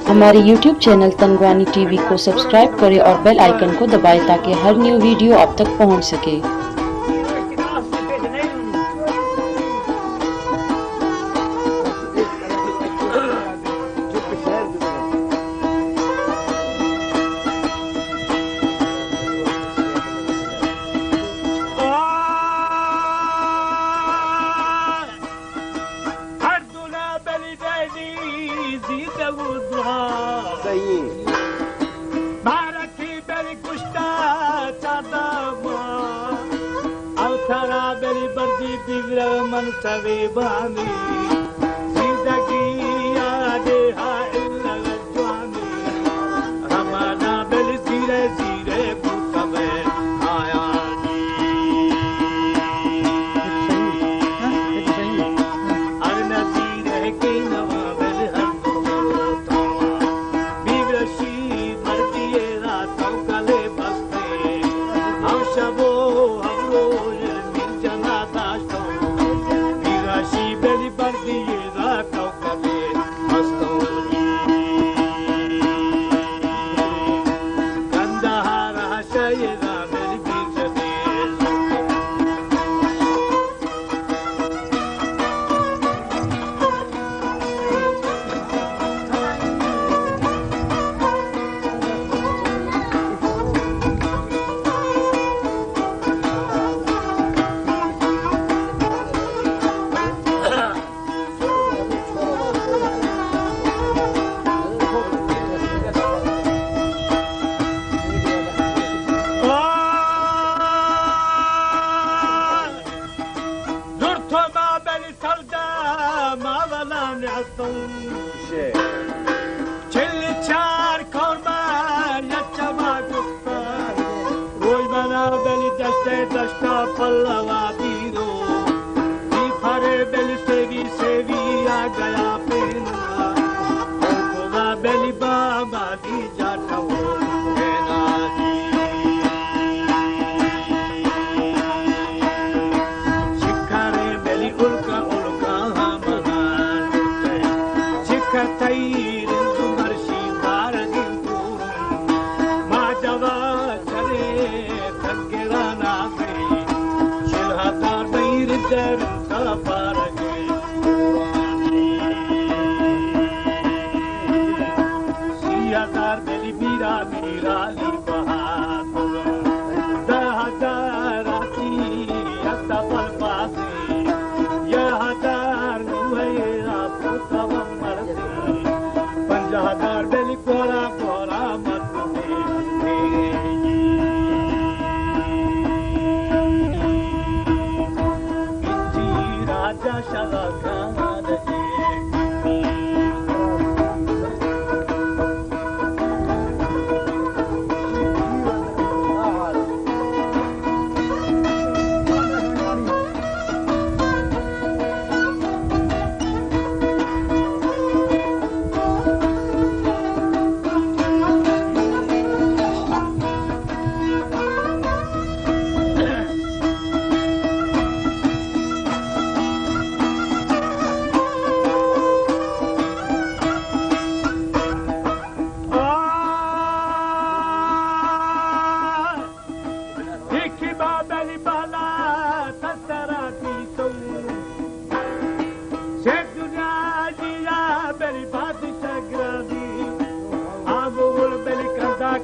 हमारे YouTube channel तंगवानी TV को subscribe करें और बेल आइकन को दबाएं ताकि हर न्यू वीडियो आप तक पहुंच सके। मन सवे बानी जिंदगी याद है लगवानी रमाना बेल सिरे सिरे पुतवे आया अरना सिरे के नवा बेल हंदो बिगशी मरती रातों कले बसते हम शबो हम रोज मिल जना दाश्तो Beli bardi da kaukabe mastoni Kandahar hashayda beli bijade Çelli çar korman yaçama kustar Roy bana beli deste dasta pallava biro Difare beli sevi sevi a gaya pena Kova beli baba di jata wo pena Shikare beli ulka ulka hamana Katayir marshi bargin purun majava chale thangirana gay shilhatar bayir dar ka parage siyatar beli bira bira li bahadur dahadarati atapal pase yahadar nuhayra putavam Pandahadar beli kora kora matne Inji raja shalakana de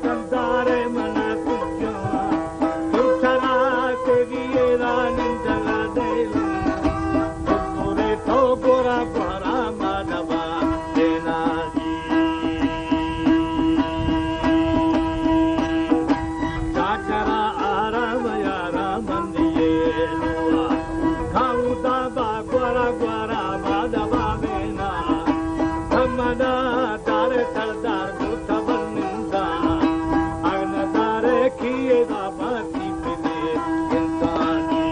Cantare mana kujo Tuttara tevi era ninjala delu Tore to gora gora madava denadi Chakara aramaya ramandiye lua Kauda ba gora gora madava bena Dhamana dare tardar gutavan ninda Kiye da bati pide intani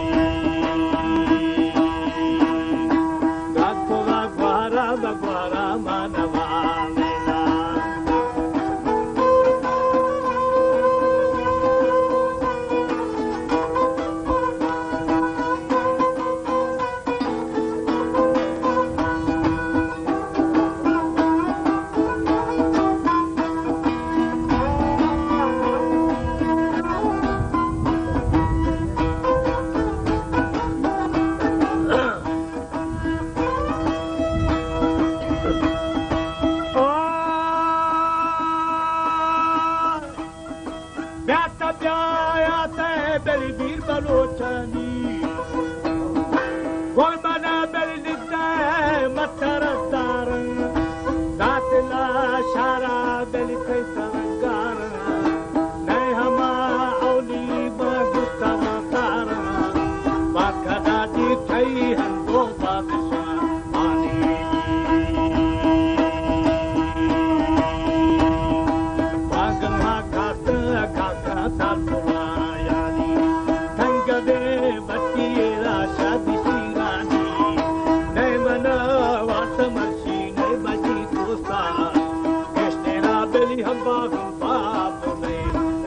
Formana belidde mataradarın Zatla şara beli kaysangarın Neyhama avli bagusta matarın Bakada di tayhan do badşa ani Bagma kata kata tarpula yani Tangade batira shadi sirani Neymana watamarshi neymaji kosa Eshtera beli hamba hamba bune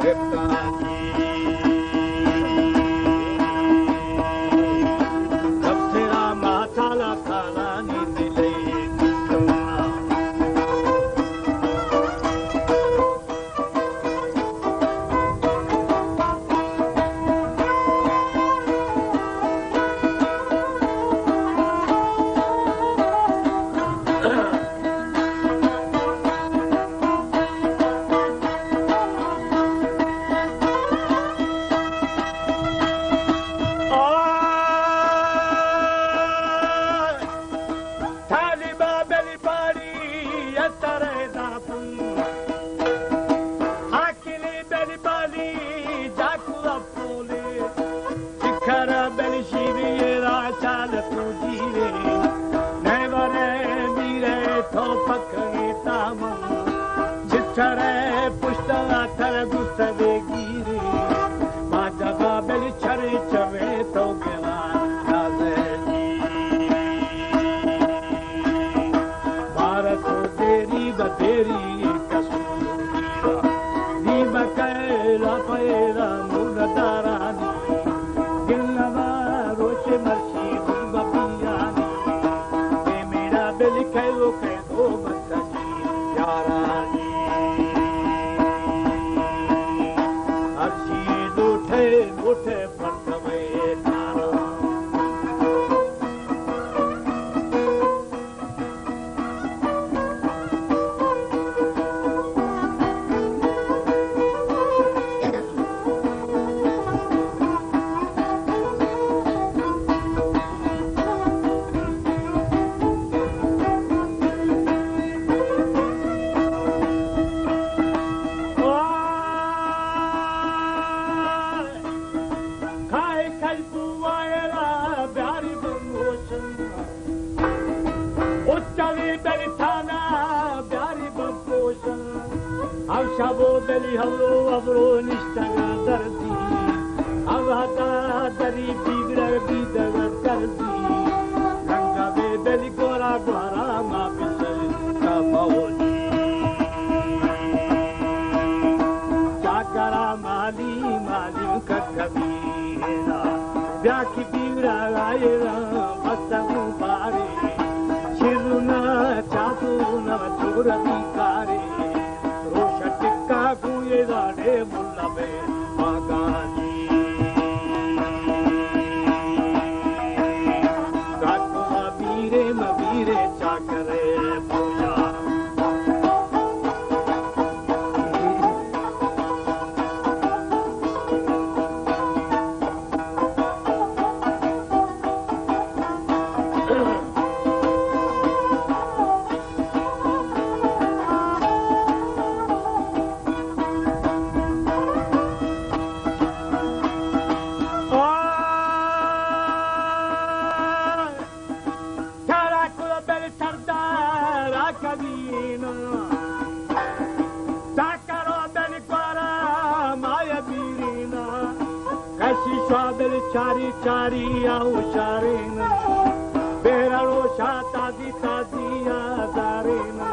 reptani Kaptera matala kalani dile Taliba beli bari yatare dapun Hakili beli bali jakula poli Chikara beli shiriye rachal tujire Nevare mire topakani taman Chitare pushta tara gustave giri Majaga beli chari chave togela Baderi kasurira Diba kaela paela muna darani Gilnava roche marchi diba piyani Emira beli kaelo kaelo mataji yarani Arshi duthe duthe partave tara Shabo beli havlo avro nishtaga dardi Avhata dari bigra bidaga dardi Ganga be beli gora gora ma bisal kapaoli Chakara mali mali kakabira Vyaki bigra gaira masamu bari Shiruna chaduna chura bikari Kuye dade mulla be magani Kakwa bire mabire chakare puja Chari chari ausharina Beralo shata di tadia darina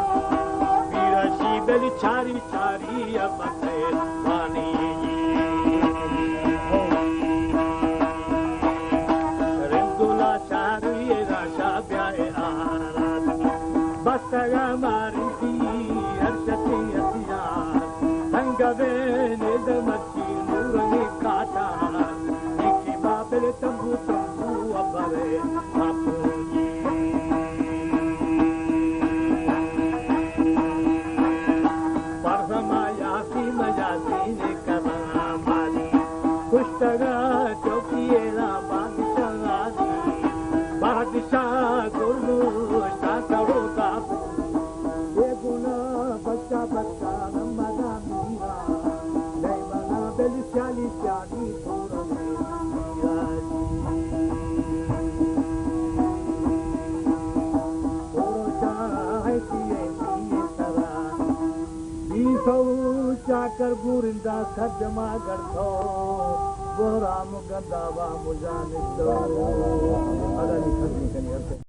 Virashi beli chari chari abate vani Rendula chari rasha byae arati Bastaga mariti arshati asiya Sangave nedamachi nurani kata Bele tambu tambu abare apunyi Parza mayasi mayasi Shah गुरु शाह करो का बेगुना बच्चा बच्चा नमदा मीरा जय बना बेली प्याली प्याली पूरा मीरा पूरा शाह किए किए सरा सौ चाकर गुरिंदा सजमा गढ़ो वो राम गंदावा मुजाने दो